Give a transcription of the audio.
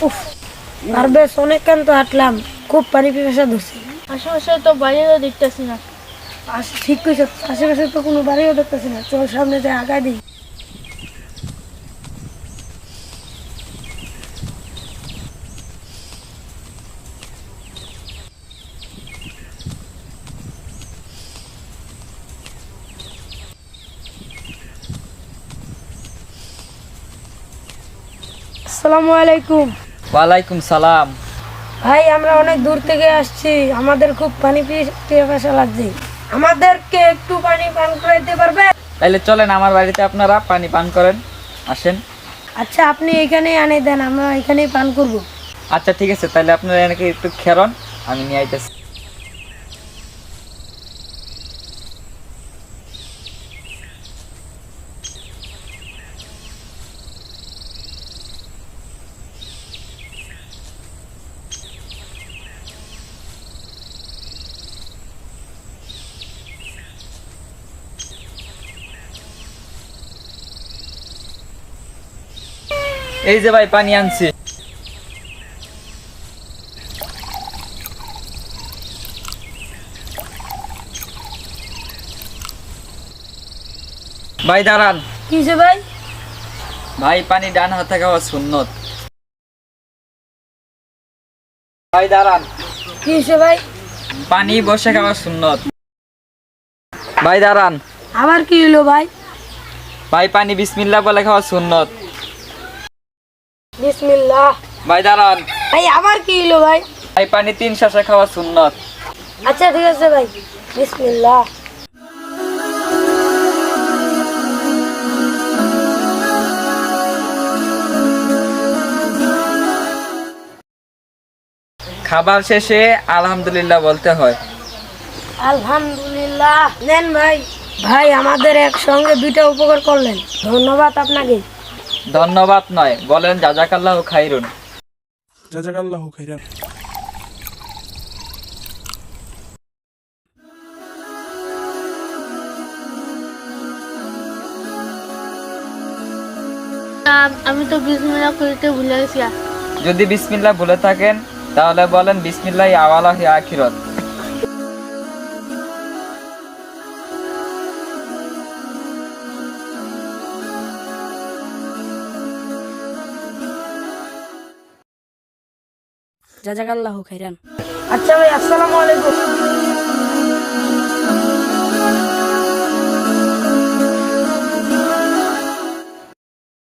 উফ, আর বেশ অনেকক্ষণ তো হাঁটলাম, খুব পানি পিপাসা ধরছে। আশেপাশে তো বাইরেও দেখতেছি না। ঠিক কইছ, আশেপাশে তো কোনো বাড়িও দেখতেছি না, চল সামনে যাই আগায় দিই। আসসালামু আলাইকুম। ওয়ালাইকুম সালাম। ভাই, আমরা অনেক দূর থেকে আসছি, আমাদের খুব পানি পিপাসা লাগছে, আমাদেরকে একটু পানি পান করাইতে পারবে? তাইলে চলেন আমার বাড়িতে, আপনারা পানি পান করেন, আসেন। আচ্ছা, আপনি এখানেই আনে দেন, আমরা এখানেই পান করব। আচ্ছা ঠিক আছে, তাহলে আপনারা এনেকে একটু খেরন, আমি নিয়ে আইতেছি। এই যে ভাই পানি আনছি। ভাই দাঁড়ান। কিসে ভাই? ভাই পানি ডান হাতে খাওয়া সুন্নত। ভাই দাঁড়ান। কিসে ভাই? পানি বসে খাওয়া সুন্নত। ভাই দাঁড়ান। আবার কি হলো ভাই? ভাই পানি বিসমিল্লাহ বলে খাওয়া সুন্নত। বিসমিল্লাহ। ভাই দাঁড়ান। ভাই আবার কি হলো ভাই? ভাই পানি 3 শ্বাসে খাওয়া সুন্নত। আচ্ছা ঠিক আছে ভাই, বিসমিল্লাহ। খাবার শেষে আলহামদুলিল্লাহ বলতে হয়। আলহামদুলিল্লাহ। নেন ভাই। ভাই, আমাদের একসঙ্গে দুইটা উপকার করলেন, ধন্যবাদ আপনাকে। ধন্যবাদ নয়, বলেন জাযাকাল্লাহু খাইরুন। জাযাকাল্লাহু খাইরান। আমি তো বিসমিল্লাহ কইতে ভুলে গেছি। যদি বিসমিল্লাহ বলে থাকেন তাহলে বলেন বিসমিল্লাহি আওয়ালাহি আখিরাত। জাযাকাল্লাহু খাইরান। আচ্ছা ভাই, আসসালামু আলাইকুম।